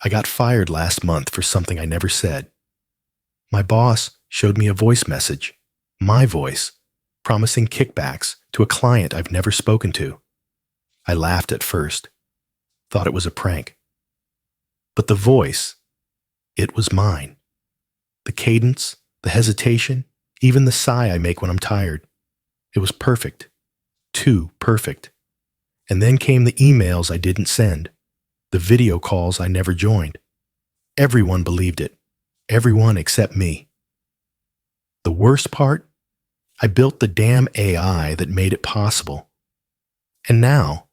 I got fired last month for something I never said. My boss showed me a voice message, my voice, promising kickbacks to a client I've never spoken to. I laughed at first, thought it was a prank. But the voice, it was mine. The cadence, the hesitation, even the sigh I make when I'm tired. It was perfect. Too perfect. And then came the emails I didn't send, the video calls I never joined. Everyone believed it. Everyone except me. The worst part? I built the damn AI that made it possible. And now,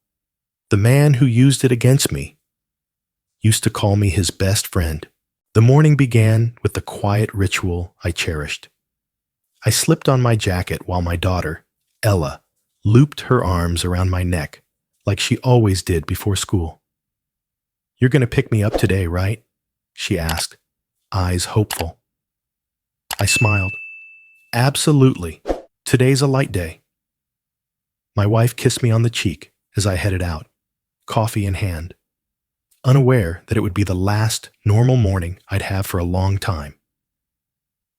the man who used it against me used to call me his best friend. The morning began with the quiet ritual I cherished. I slipped on my jacket while my daughter, Ella, looped her arms around my neck like she always did before school. "You're going to pick me up today, right?" she asked, eyes hopeful. I smiled. "Absolutely. Today's a light day." My wife kissed me on the cheek as I headed out, coffee in hand, unaware that it would be the last normal morning I'd have for a long time.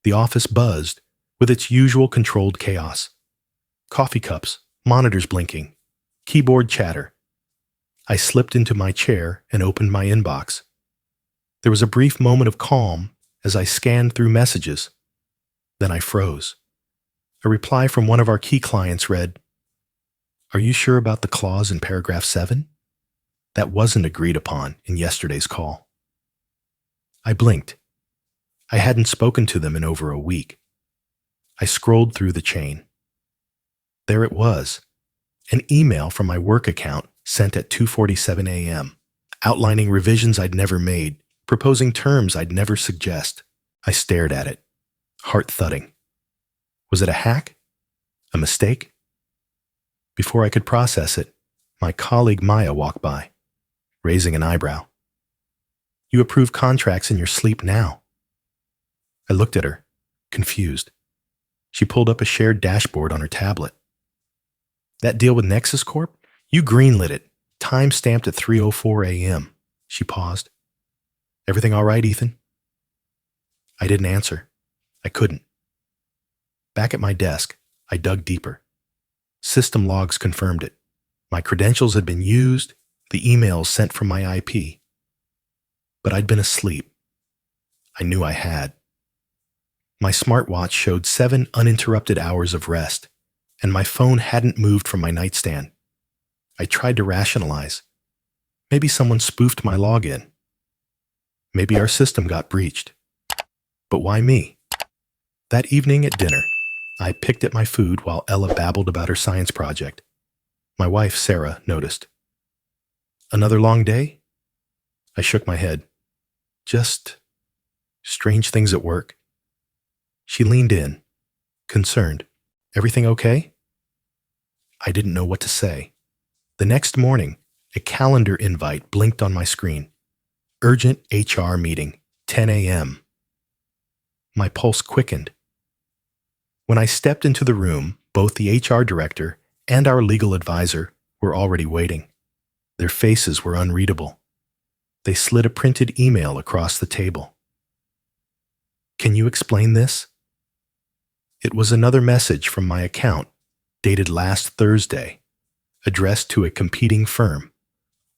The office buzzed with its usual controlled chaos. Coffee cups, monitors blinking, keyboard chatter. I slipped into my chair and opened my inbox. There was a brief moment of calm as I scanned through messages. Then I froze. A reply from one of our key clients read, "Are you sure about the clause in paragraph 7? That wasn't agreed upon in yesterday's call." I blinked. I hadn't spoken to them in over a week. I scrolled through the chain. There it was, an email from my work account sent at 2:47 a.m., outlining revisions I'd never made, proposing terms I'd never suggest. I stared at it, heart thudding. Was it a hack? A mistake? Before I could process it, my colleague Maya walked by, raising an eyebrow. "You approve contracts in your sleep now." I looked at her, confused. She pulled up a shared dashboard on her tablet. "That deal with Nexus Corp? You greenlit it, time-stamped at 3:04 a.m. She paused. "Everything all right, Ethan?" I didn't answer. I couldn't. Back at my desk, I dug deeper. System logs confirmed it. My credentials had been used, the emails sent from my IP. But I'd been asleep. I knew I had. My smartwatch showed 7 uninterrupted hours of rest, and my phone hadn't moved from my nightstand. I tried to rationalize. Maybe someone spoofed my login. Maybe our system got breached. But why me? That evening at dinner, I picked at my food while Ella babbled about her science project. My wife, Sarah, noticed. "Another long day?" I shook my head. "Just strange things at work." She leaned in, concerned. "Everything okay?" I didn't know what to say. The next morning, a calendar invite blinked on my screen. Urgent HR meeting, 10 a.m. My pulse quickened. When I stepped into the room, both the HR director and our legal advisor were already waiting. Their faces were unreadable. They slid a printed email across the table. "Can you explain this?" It was another message from my account, dated last Thursday, addressed to a competing firm,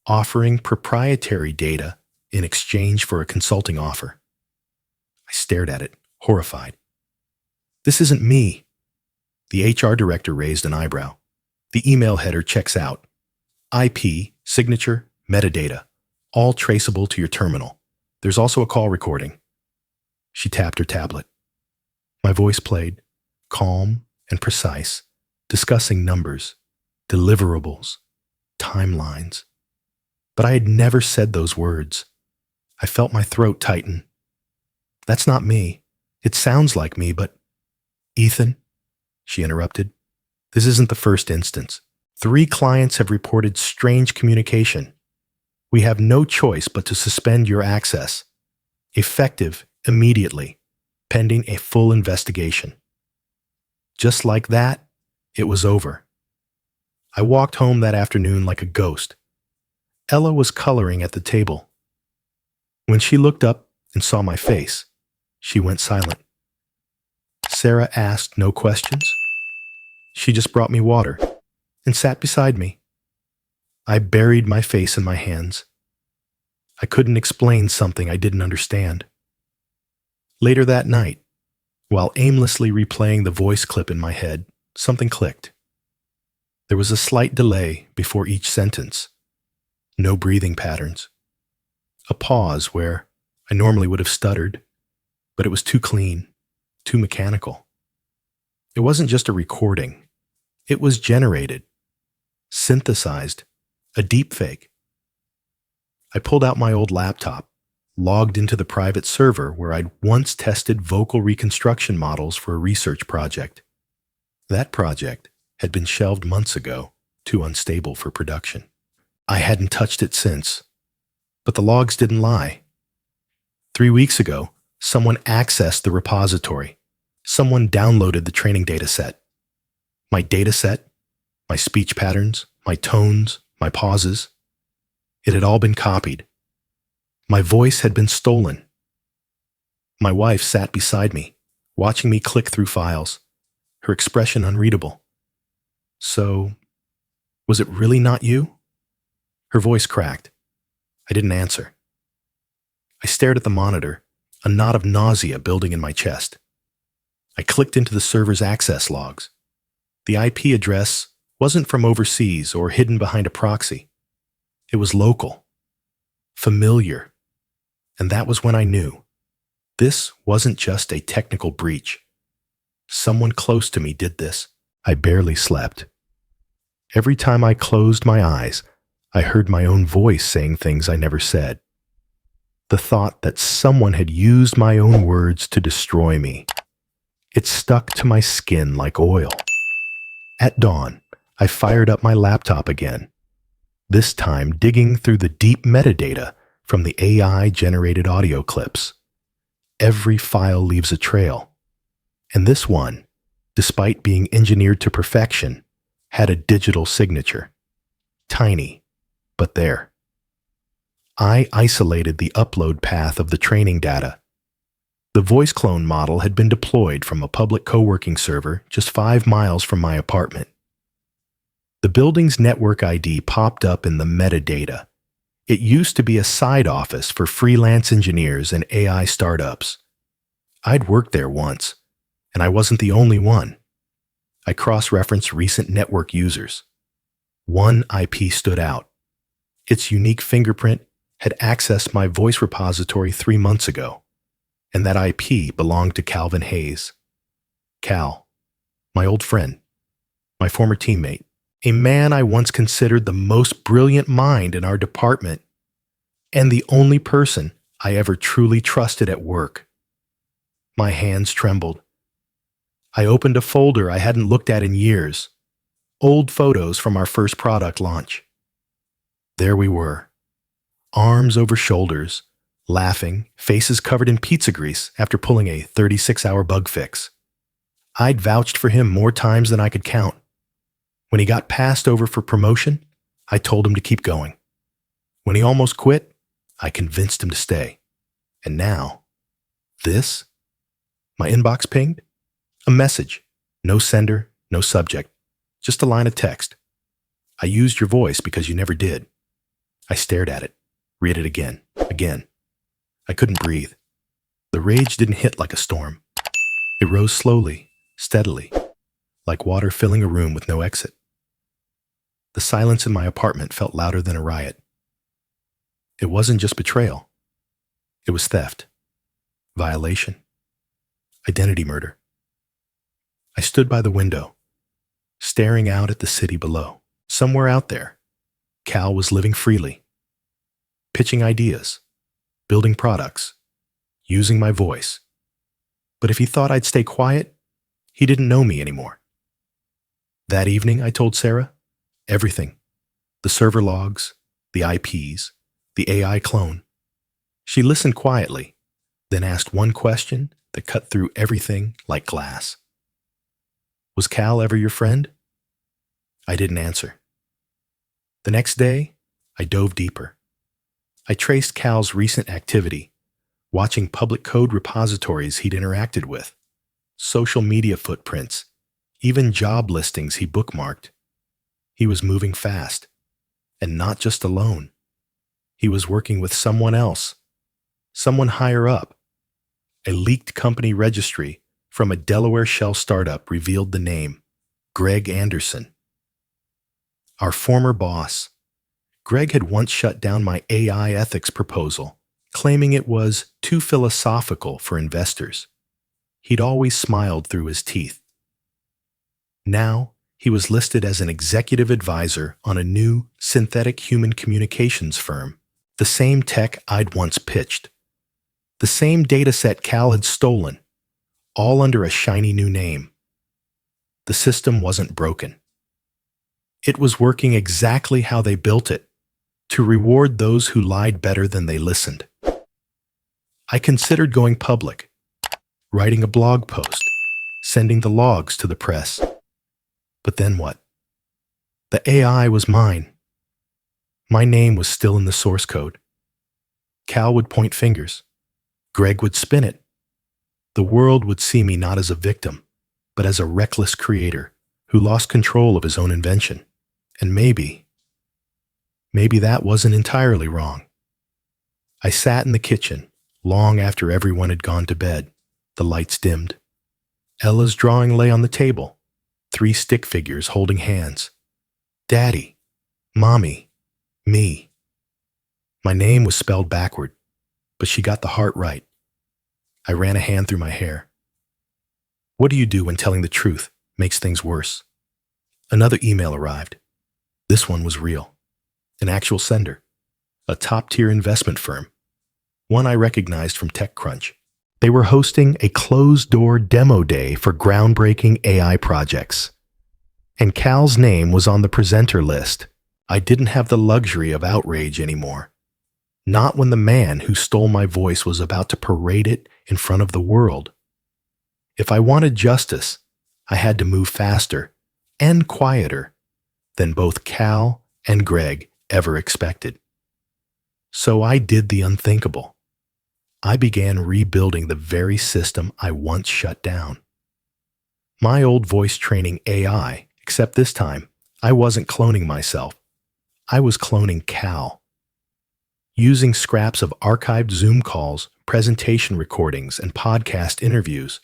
offering proprietary data in exchange for a consulting offer. I stared at it, horrified. "This isn't me." The HR director raised an eyebrow. "The email header checks out. IP, signature, metadata, all traceable to your terminal. There's also a call recording." She tapped her tablet. My voice played, calm and precise, discussing numbers, deliverables, timelines. But I had never said those words. I felt my throat tighten. "That's not me. It sounds like me, but—" "Ethan," she interrupted, "this isn't the first instance. 3 clients have reported strange communication. We have no choice but to suspend your access. Effective immediately, pending a full investigation." Just like that, it was over. I walked home that afternoon like a ghost. Ella was coloring at the table. When she looked up and saw my face, she went silent. Sarah asked no questions. She just brought me water and sat beside me. I buried my face in my hands. I couldn't explain something I didn't understand. Later that night, while aimlessly replaying the voice clip in my head, something clicked. There was a slight delay before each sentence. No breathing patterns. A pause where I normally would have stuttered, but it was too clean, too mechanical. It wasn't just a recording. It was generated, synthesized, a deepfake. I pulled out my old laptop, logged into the private server where I'd once tested vocal reconstruction models for a research project. That project had been shelved months ago, too unstable for production. I hadn't touched it since, but the logs didn't lie. 3 weeks ago, someone accessed the repository. Someone downloaded the training dataset. My dataset, my speech patterns, my tones, my pauses. It had all been copied. My voice had been stolen. My wife sat beside me, watching me click through files, her expression unreadable. So, was it really not you? Her voice cracked. I didn't answer. I stared at the monitor, a knot of nausea building in my chest. I clicked into the server's access logs. The IP address wasn't from overseas or hidden behind a proxy. It was local, familiar, and that was when I knew. This wasn't just a technical breach. Someone close to me did this. I barely slept. Every time I closed my eyes, I heard my own voice saying things I never said. The thought that someone had used my own words to destroy me. It stuck to my skin like oil. At dawn, I fired up my laptop again, this time digging through the deep metadata from the AI-generated audio clips. Every file leaves a trail, and this one, despite being engineered to perfection, had a digital signature. Tiny, but there. I isolated the upload path of the training data. The voice clone model had been deployed from a public co-working server just 5 miles from my apartment. The building's network ID popped up in the metadata. It used to be a side office for freelance engineers and AI startups. I'd worked there once, and I wasn't the only one. I cross-referenced recent network users. One IP stood out. Its unique fingerprint had accessed my voice repository 3 months ago, and that IP belonged to Calvin Hayes. Cal, my old friend, my former teammate, a man I once considered the most brilliant mind in our department, and the only person I ever truly trusted at work. My hands trembled. I opened a folder I hadn't looked at in years, old photos from our first product launch. There we were, arms over shoulders, laughing, faces covered in pizza grease after pulling a 36-hour bug fix. I'd vouched for him more times than I could count. When he got passed over for promotion, I told him to keep going. When he almost quit, I convinced him to stay. And now, this? My inbox pinged? A message. No sender, no subject. Just a line of text. I used your voice because you never did. I stared at it, read it again. I couldn't breathe. The rage didn't hit like a storm. It rose slowly, steadily, like water filling a room with no exit. The silence in my apartment felt louder than a riot. It wasn't just betrayal. It was theft, violation, identity murder. I stood by the window, staring out at the city below. Somewhere out there, Cal was living freely, pitching ideas, building products, using my voice. But if he thought I'd stay quiet, he didn't know me anymore. That evening, I told Sarah, everything. The server logs, the IPs, the AI clone. She listened quietly, then asked one question that cut through everything like glass. Was Cal ever your friend? I didn't answer. The next day, I dove deeper. I traced Cal's recent activity, watching public code repositories he'd interacted with, social media footprints, even job listings he bookmarked. He was moving fast, and not just alone. He was working with someone else, someone higher up. A leaked company registry from a Delaware shell startup revealed the name, Greg Anderson. Our former boss. Greg had once shut down my AI ethics proposal, claiming it was too philosophical for investors. He'd always smiled through his teeth. Now, he was listed as an executive advisor on a new synthetic human communications firm, the same tech I'd once pitched. The same dataset Cal had stolen, all under a shiny new name. The system wasn't broken. It was working exactly how they built it, to reward those who lied better than they listened. I considered going public, writing a blog post, sending the logs to the press. But then what? The AI was mine. My name was still in the source code. Cal would point fingers. Greg would spin it. The world would see me not as a victim, but as a reckless creator who lost control of his own invention. And maybe that wasn't entirely wrong. I sat in the kitchen, long after everyone had gone to bed. The lights dimmed. Ella's drawing lay on the table, 3 stick figures holding hands. Daddy, Mommy, me. My name was spelled backward, but she got the heart right. I ran a hand through my hair. What do you do when telling the truth makes things worse? Another email arrived. This one was real. An actual sender. A top-tier investment firm. One I recognized from TechCrunch. They were hosting a closed-door demo day for groundbreaking AI projects. And Cal's name was on the presenter list. I didn't have the luxury of outrage anymore. Not when the man who stole my voice was about to parade it in front of the world. If I wanted justice, I had to move faster and quieter than both Cal and Greg ever expected. So I did the unthinkable. I began rebuilding the very system I once shut down. My old voice training AI, except this time, I wasn't cloning myself. I was cloning Cal. Using scraps of archived Zoom calls, presentation recordings, and podcast interviews,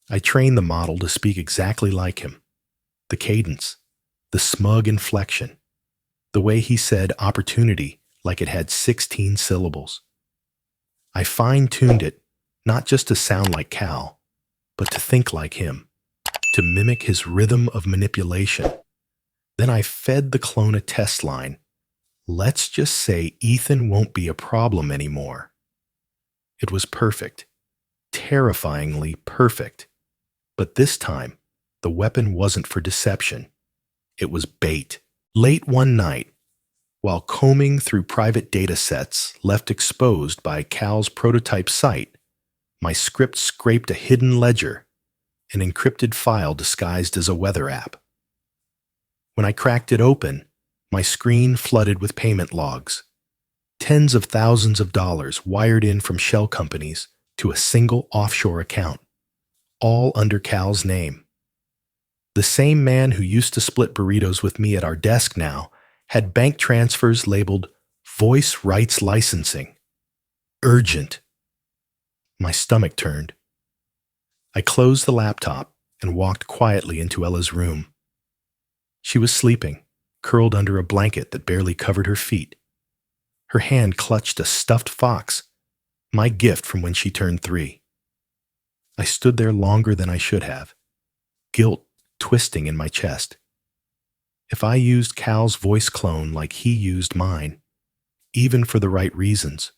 I trained the model to speak exactly like him. The cadence, the smug inflection, the way he said opportunity like it had 16 syllables. I fine-tuned it not just to sound like Cal, but to think like him, to mimic his rhythm of manipulation. Then I fed the clone a test line. Let's just say Ethan won't be a problem anymore. It was perfect, terrifyingly perfect. But this time, the weapon wasn't for deception. It was bait. Late one night, while combing through private data sets left exposed by Cal's prototype site, my script scraped a hidden ledger, an encrypted file disguised as a weather app. When I cracked it open, my screen flooded with payment logs. Tens of thousands of dollars wired in from shell companies to a single offshore account, all under Cal's name. The same man who used to split burritos with me at our desk now had bank transfers labeled voice rights licensing. Urgent. My stomach turned. I closed the laptop and walked quietly into Ella's room. She was sleeping, curled under a blanket that barely covered her feet. Her hand clutched a stuffed fox, my gift from when she turned 3. I stood there longer than I should have, guilt twisting in my chest. If I used Cal's voice clone like he used mine, even for the right reasons,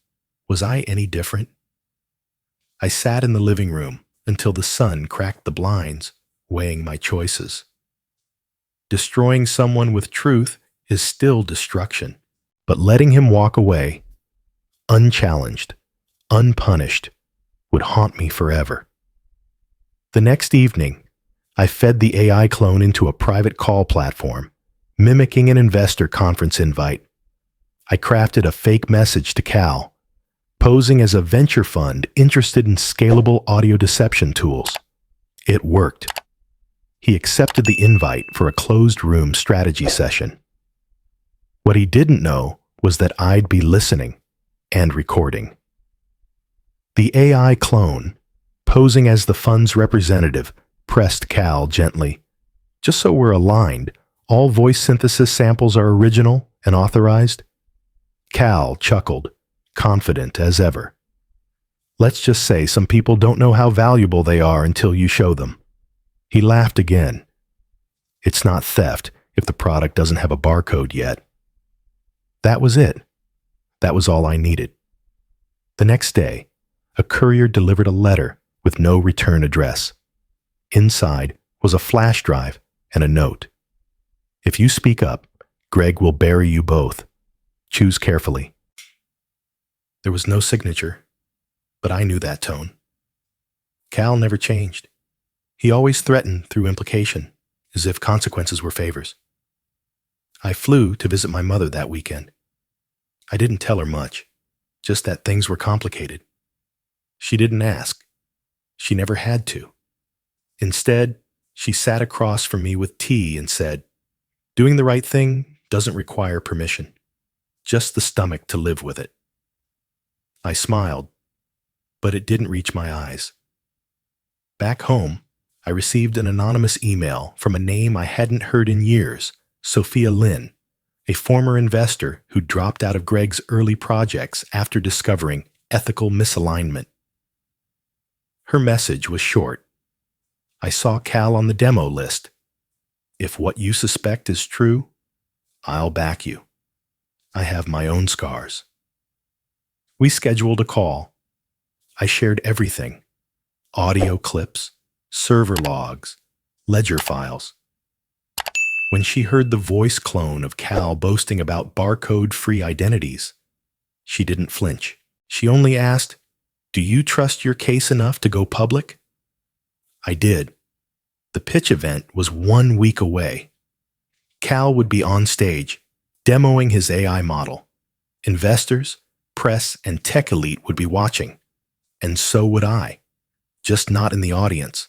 was I any different? I sat in the living room until the sun cracked the blinds, weighing my choices. Destroying someone with truth is still destruction, but letting him walk away, unchallenged, unpunished, would haunt me forever. The next evening, I fed the AI clone into a private call platform, mimicking an investor conference invite. I crafted a fake message to Cal, posing as a venture fund interested in scalable audio deception tools. It worked. He accepted the invite for a closed-room strategy session. What he didn't know was that I'd be listening and recording. The AI clone, posing as the fund's representative, pressed Cal gently. Just so we're aligned, all voice synthesis samples are original and authorized. Cal chuckled, confident as ever. Let's just say some people don't know how valuable they are until you show them. He laughed again. It's not theft if the product doesn't have a barcode yet. That was it. That was all I needed. The next day, a courier delivered a letter with no return address. Inside was a flash drive and a note. If you speak up, Greg will bury you both. Choose carefully. There was no signature, but I knew that tone. Cal never changed. He always threatened through implication, as if consequences were favors. I flew to visit my mother that weekend. I didn't tell her much, just that things were complicated. She didn't ask. She never had to. Instead, she sat across from me with tea and said, "Doing the right thing doesn't require permission, just the stomach to live with it." I smiled, but it didn't reach my eyes. Back home, I received an anonymous email from a name I hadn't heard in years, Sophia Lynn, a former investor who dropped out of Greg's early projects after discovering ethical misalignment. Her message was short. I saw Cal on the demo list. If what you suspect is true, I'll back you. I have my own scars. We scheduled a call. I shared everything: audio clips, server logs, ledger files. When she heard the voice clone of Cal boasting about barcode-free identities, she didn't flinch. She only asked, "Do you trust your case enough to go public?" I did. The pitch event was 1 week away. Cal would be on stage, demoing his AI model. Investors, press, and tech elite would be watching. And so would I, just not in the audience.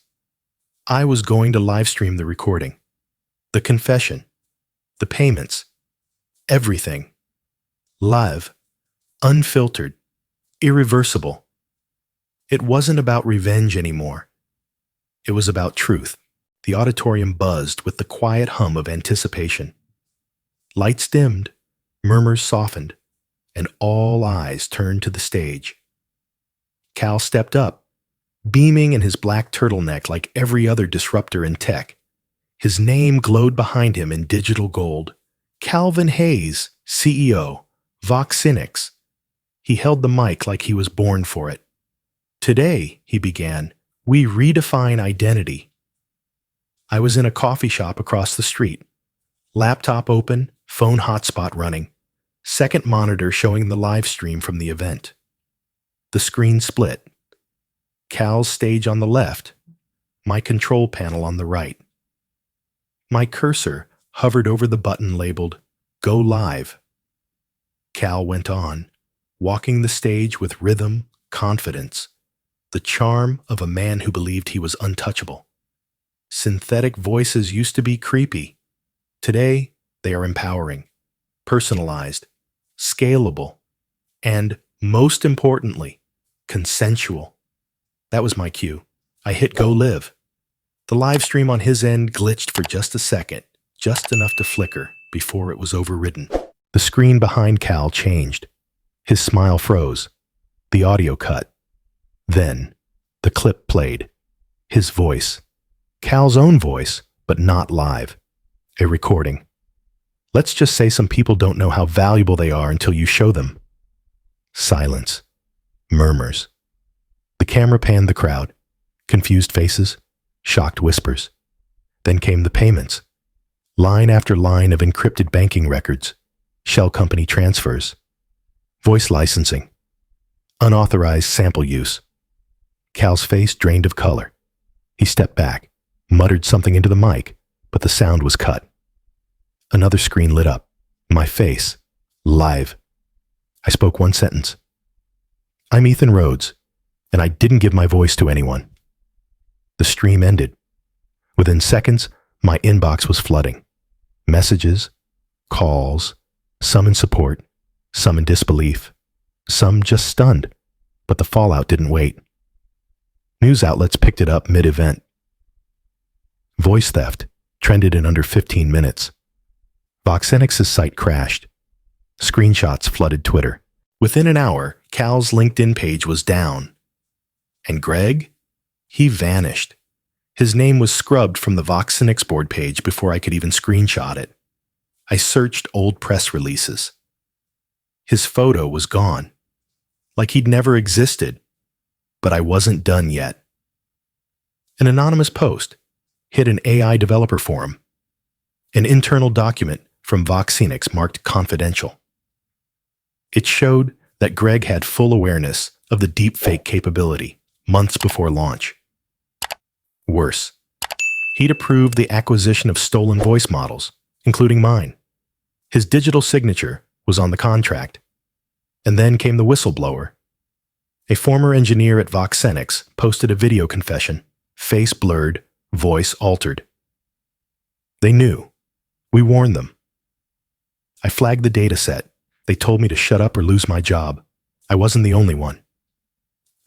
I was going to live stream the recording, the confession, the payments, everything. Live, unfiltered, irreversible. It wasn't about revenge anymore. It was about truth. The auditorium buzzed with the quiet hum of anticipation. Lights dimmed, murmurs softened, and all eyes turned to the stage. Cal stepped up, beaming in his black turtleneck like every other disruptor in tech. His name glowed behind him in digital gold. Calvin Hayes, CEO, Voxinix. He held the mic like he was born for it. "Today," he began, "we redefine identity." I was in a coffee shop across the street. Laptop open, phone hotspot running. Second monitor showing the live stream from the event. The screen split. Cal's stage on the left, my control panel on the right. My cursor hovered over the button labeled "Go Live." Cal went on, walking the stage with rhythm, confidence, the charm of a man who believed he was untouchable. Synthetic voices used to be creepy. Today, they are empowering, personalized, scalable, and, most importantly, consensual. That was my cue. I hit Go Live. The live stream on his end glitched for just a second, just enough to flicker before it was overridden. The screen behind Cal changed. His smile froze. The audio cut. Then, the clip played. His voice. Cal's own voice, but not live. A recording. Let's just say some people don't know how valuable they are until you show them. Silence. Murmurs. The camera panned the crowd. Confused faces. Shocked whispers. Then came the payments. Line after line of encrypted banking records. Shell company transfers. Voice licensing. Unauthorized sample use. Cal's face drained of color. He stepped back, muttered something into the mic, but the sound was cut. Another screen lit up. My face. Live. I spoke one sentence. I'm Ethan Rhodes, and I didn't give my voice to anyone. The stream ended. Within seconds, my inbox was flooding. Messages, calls, some in support, some in disbelief, some just stunned, but the fallout didn't wait. News outlets picked it up mid-event. Voice theft trended in under 15 minutes. Voxenix's site crashed. Screenshots flooded Twitter. Within an hour, Cal's LinkedIn page was down. And Greg? He vanished. His name was scrubbed from the Voxenix board page before I could even screenshot it. I searched old press releases. His photo was gone, like he'd never existed. But I wasn't done yet. An anonymous post hit an AI developer forum. An internal document from Voxenix marked confidential. It showed that Greg had full awareness of the deepfake capability months before launch. Worse, he'd approved the acquisition of stolen voice models, including mine. His digital signature was on the contract. And then came the whistleblower. A former engineer at Voxenix posted a video confession, face blurred, voice altered. They knew. We warned them. I flagged the data set. They told me to shut up or lose my job. I wasn't the only one.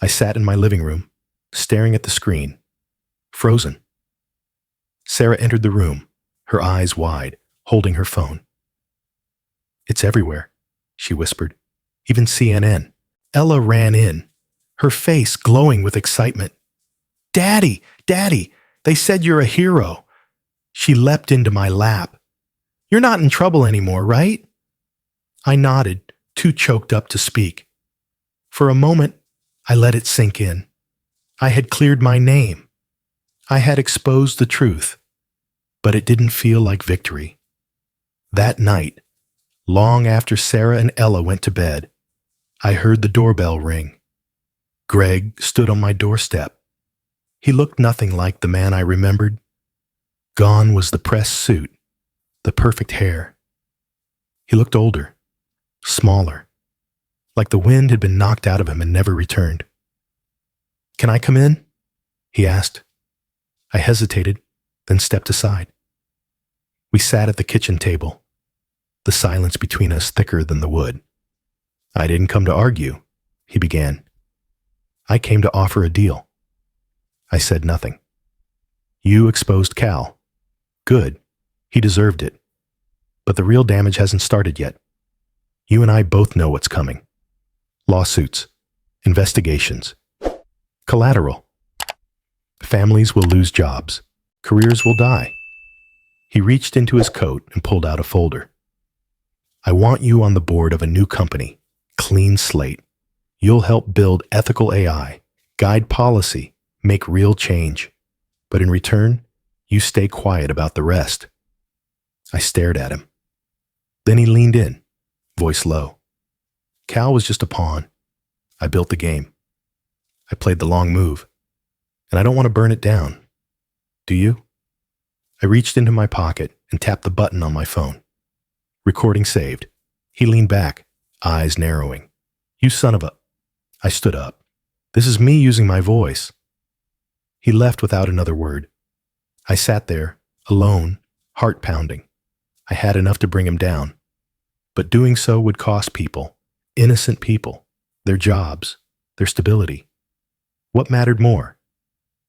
I sat in my living room, staring at the screen, frozen. Sarah entered the room, her eyes wide, holding her phone. It's everywhere, she whispered. Even CNN. Ella ran in, her face glowing with excitement. Daddy, Daddy, they said you're a hero. She leapt into my lap. You're not in trouble anymore, right? I nodded, too choked up to speak. For a moment, I let it sink in. I had cleared my name. I had exposed the truth, but it didn't feel like victory. That night, long after Sarah and Ella went to bed, I heard the doorbell ring. Greg stood on my doorstep. He looked nothing like the man I remembered. Gone was the pressed suit, the perfect hair. He looked older, smaller, like the wind had been knocked out of him and never returned. Can I come in? He asked. I hesitated, then stepped aside. We sat at the kitchen table, the silence between us thicker than the wood. I didn't come to argue, he began. I came to offer a deal. I said nothing. You exposed Cal. Good. He deserved it. But the real damage hasn't started yet. You and I both know what's coming. Lawsuits, investigations, collateral. Families will lose jobs. Careers will die. He reached into his coat and pulled out a folder. I want you on the board of a new company. Clean slate. You'll help build ethical AI, guide policy, make real change. But in return, you stay quiet about the rest. I stared at him. Then he leaned in, voice low. Cal was just a pawn. I built the game. I played the long move. And I don't want to burn it down. Do you? I reached into my pocket and tapped the button on my phone. Recording saved. He leaned back, eyes narrowing. You son of a... I stood up. This is me using my voice. He left without another word. I sat there, alone, heart pounding. I had enough to bring him down. But doing so would cost people, innocent people, their jobs, their stability. What mattered more?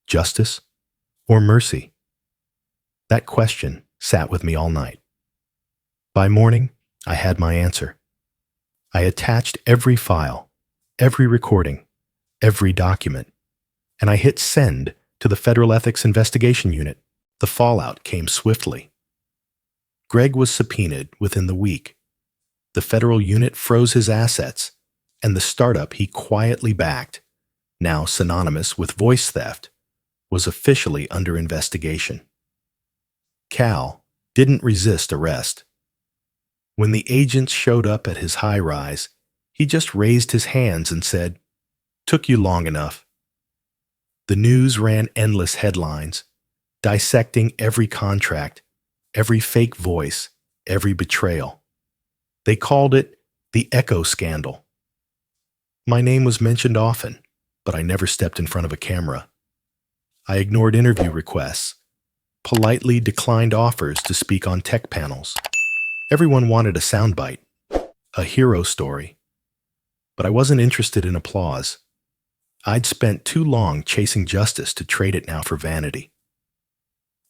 Justice or mercy? That question sat with me all night. By morning, I had my answer. I attached every file, every recording, every document, and I hit send to the Federal Ethics Investigation Unit. The fallout came swiftly. Greg was subpoenaed within the week. The federal unit froze his assets, and the startup he quietly backed, now synonymous with voice theft, was officially under investigation. Cal didn't resist arrest. When the agents showed up at his high-rise, he just raised his hands and said, "Took you long enough." The news ran endless headlines, dissecting every contract, every fake voice, every betrayal. They called it The Echo scandal. My name was mentioned often, but I never stepped in front of a camera. I ignored interview requests, politely declined offers to speak on tech panels. Everyone wanted a soundbite, a hero story, but I wasn't interested in applause. I'd spent too long chasing justice to trade it now for vanity.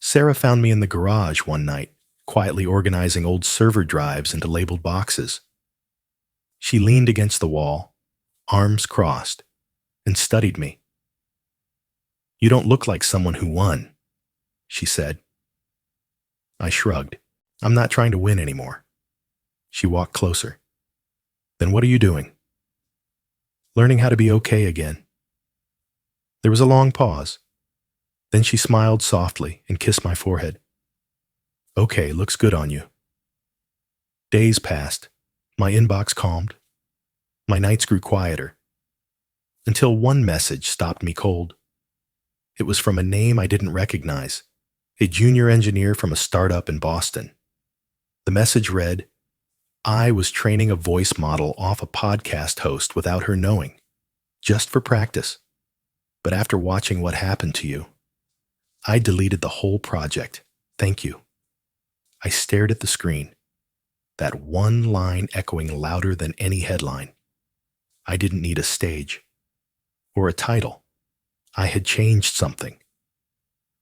Sarah found me in the garage one night, quietly organizing old server drives into labeled boxes. She leaned against the wall, arms crossed, and studied me. "You don't look like someone who won," she said. I shrugged. "I'm not trying to win anymore." She walked closer. "Then what are you doing?" "Learning how to be okay again." There was a long pause. Then she smiled softly and kissed my forehead. "Okay, looks good on you." Days passed. My inbox calmed. My nights grew quieter. Until one message stopped me cold. It was from a name I didn't recognize, a junior engineer from a startup in Boston. The message read, "I was training a voice model off a podcast host without her knowing, just for practice. But after watching what happened to you, I deleted the whole project. Thank you." I stared at the screen, that one line echoing louder than any headline. I didn't need a stage or a title. I had changed something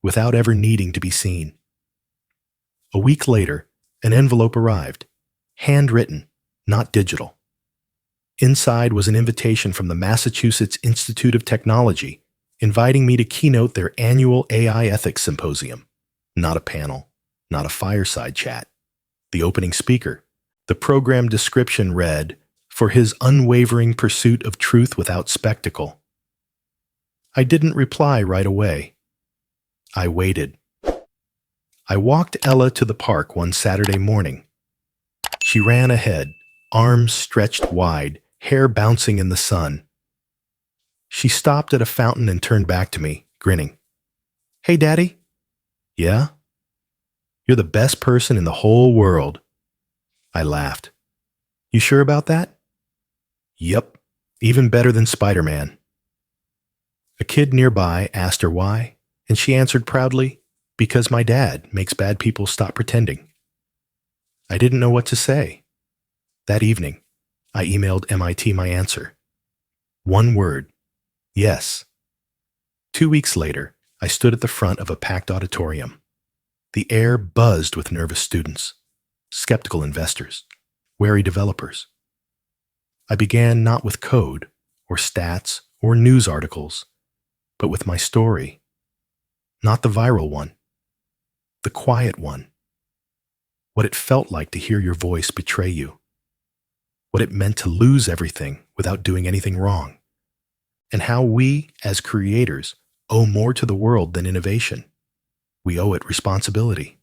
without ever needing to be seen. A week later, an envelope arrived, handwritten, not digital. Inside was an invitation from the Massachusetts Institute of Technology, inviting me to keynote their annual AI ethics symposium. Not a panel, not a fireside chat. The opening speaker. The program description read, "For his unwavering pursuit of truth without spectacle." I didn't reply right away. I waited. I walked Ella to the park one Saturday morning. She ran ahead, arms stretched wide, hair bouncing in the sun. She stopped at a fountain and turned back to me, grinning. "Hey, Daddy." "Yeah?" "You're the best person in the whole world." I laughed. "You sure about that?" "Yep, even better than Spider-Man." A kid nearby asked her why, and she answered proudly, "Because my dad makes bad people stop pretending." I didn't know what to say. That evening, I emailed MIT my answer. One word: yes. 2 weeks later, I stood at the front of a packed auditorium. The air buzzed with nervous students, skeptical investors, wary developers. I began not with code, or stats, or news articles, but with my story. Not the viral one, the quiet one. What it felt like to hear your voice betray you. What it meant to lose everything without doing anything wrong. And how we, as creators, owe more to the world than innovation. We owe it responsibility.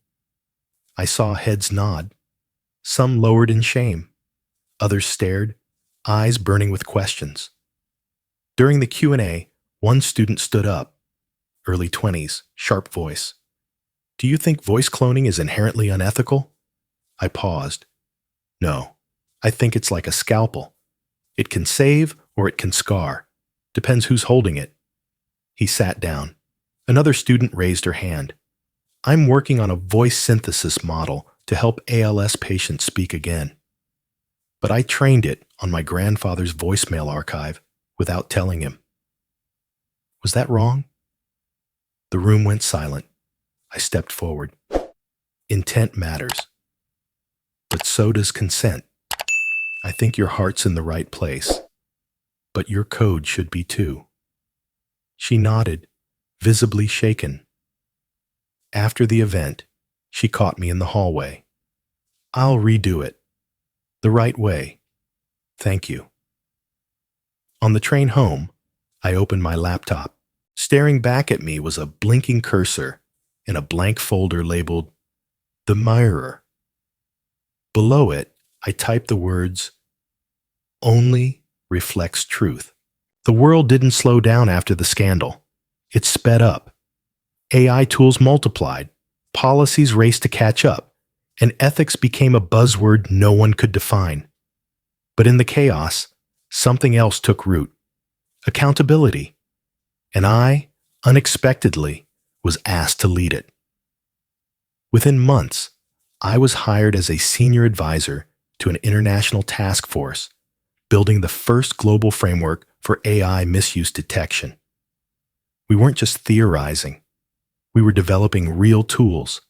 I saw heads nod. Some lowered in shame. Others stared, eyes burning with questions. During the Q&A, one student stood up, early 20s, sharp voice. "Do you think voice cloning is inherently unethical?" I paused. "No, I think it's like a scalpel. It can save or it can scar. Depends who's holding it." He sat down. Another student raised her hand. "I'm working on a voice synthesis model to help ALS patients speak again. But I trained it on my grandfather's voicemail archive without telling him." Was that wrong? The room went silent. I stepped forward. Intent matters. But so does consent. I think your heart's in the right place. But your code should be too. She nodded, visibly shaken. After the event, she caught me in the hallway. "I'll redo it. The right way. Thank you." On the train home, I opened my laptop. Staring back at me was a blinking cursor in a blank folder labeled "The Mirror." Below it, I typed the words, "Only reflects truth." The world didn't slow down after the scandal. It sped up. AI tools multiplied, policies raced to catch up, and ethics became a buzzword no one could define. But in the chaos, something else took root: accountability. And I, unexpectedly, was asked to lead it. Within months, I was hired as a senior advisor to an international task force, building the first global framework for AI misuse detection. We weren't just theorizing. We were developing real tools: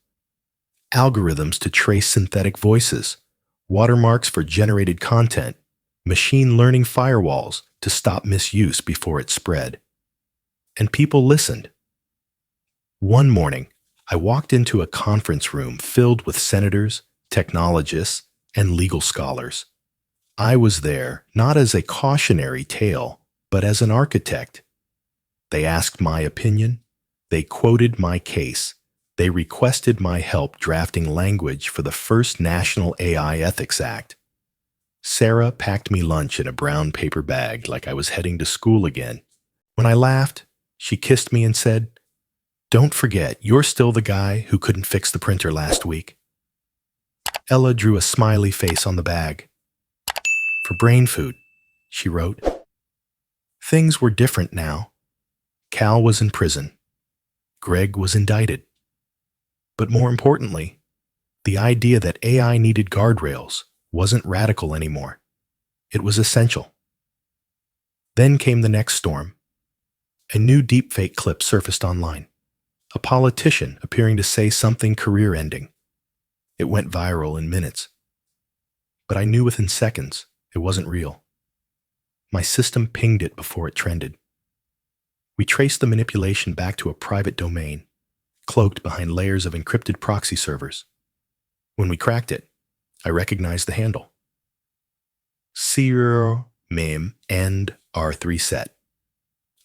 algorithms to trace synthetic voices, watermarks for generated content, machine learning firewalls to stop misuse before it spread. And people listened. One morning, I walked into a conference room filled with senators, technologists, and legal scholars. I was there not as a cautionary tale, but as an architect. They asked my opinion. They quoted my case. They requested my help drafting language for the first National AI Ethics Act. Sarah packed me lunch in a brown paper bag like I was heading to school again. When I laughed, she kissed me and said, "Don't forget, you're still the guy who couldn't fix the printer last week." Ella drew a smiley face on the bag. "For brain food," she wrote. Things were different now. Cal was in prison. Greg was indicted. But more importantly, the idea that AI needed guardrails wasn't radical anymore. It was essential. Then came the next storm. A new deepfake clip surfaced online. A politician appearing to say something career-ending. It went viral in minutes. But I knew within seconds it wasn't real. My system pinged it before it trended. We traced the manipulation back to a private domain, cloaked behind layers of encrypted proxy servers. When we cracked it, I recognized the handle. Serial meme and R3 set.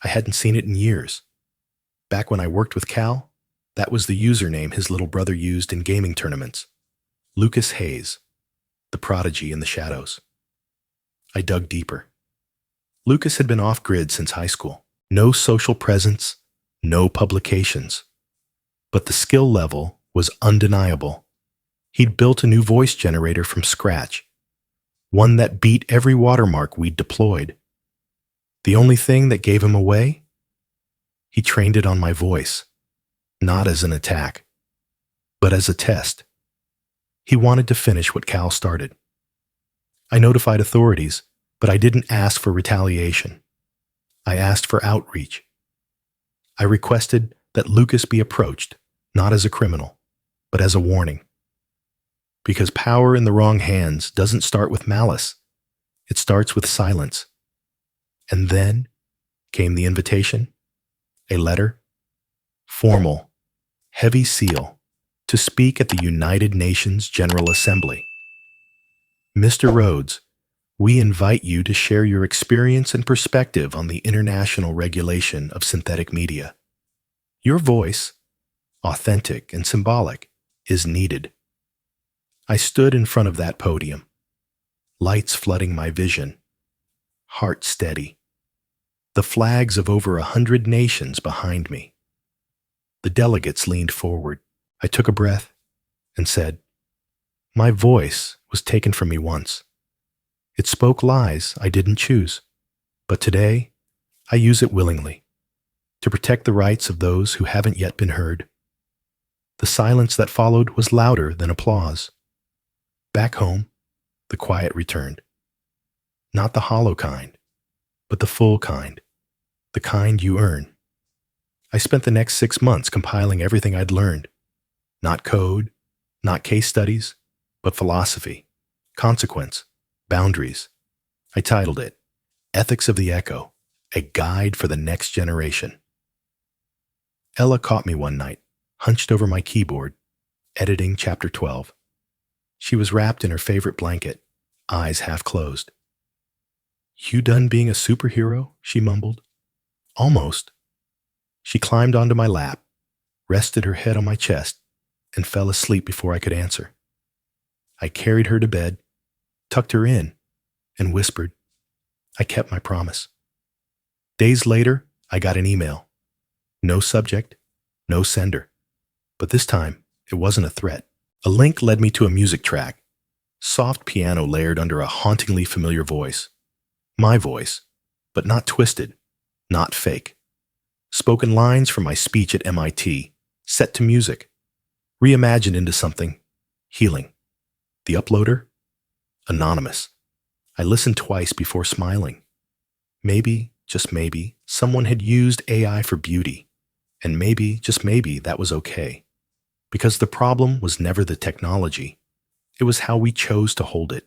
I hadn't seen it in years. Back when I worked with Cal, that was the username his little brother used in gaming tournaments. Lucas Hayes, the prodigy in the shadows. I dug deeper. Lucas had been off-grid since high school. No social presence, no publications. But the skill level was undeniable. He'd built a new voice generator from scratch, one that beat every watermark we'd deployed. The only thing that gave him away? He trained it on my voice, not as an attack, but as a test. He wanted to finish what Cal started. I notified authorities, but I didn't ask for retaliation. I asked for outreach. I requested that Lucas be approached, not as a criminal, but as a warning. Because power in the wrong hands doesn't start with malice. It starts with silence. And then came the invitation, a letter, formal, heavy seal, to speak at the United Nations General Assembly. Mr. Rhodes, we invite you to share your experience and perspective on the international regulation of synthetic media. Your voice, authentic and symbolic, is needed. I stood in front of that podium, lights flooding my vision, heart steady, the flags of over 100 nations behind me. The delegates leaned forward. I took a breath and said, "My voice was taken from me once. It spoke lies I didn't choose, but today I use it willingly to protect the rights of those who haven't yet been heard." The silence that followed was louder than applause. Back home, the quiet returned. Not the hollow kind, but the full kind, the kind you earn. I spent the next 6 months compiling everything I'd learned. Not code, not case studies, but philosophy, consequence, boundaries. I titled it, Ethics of the Echo, a Guide for the Next Generation. Ella caught me one night, hunched over my keyboard, editing chapter 12. She was wrapped in her favorite blanket, eyes half closed. "You done being a superhero?" she mumbled. "Almost." She climbed onto my lap, rested her head on my chest, and fell asleep before I could answer. I carried her to bed, tucked her in, and whispered. I kept my promise. Days later, I got an email. No subject, no sender. But this time, it wasn't a threat. A link led me to a music track. Soft piano layered under a hauntingly familiar voice. My voice, but not twisted, not fake. Spoken lines from my speech at MIT, set to music, reimagined into something healing. The uploader? Anonymous. I listened twice before smiling. Maybe, just maybe, someone had used AI for beauty. And maybe, just maybe, that was okay. Because the problem was never the technology. It was how we chose to hold it.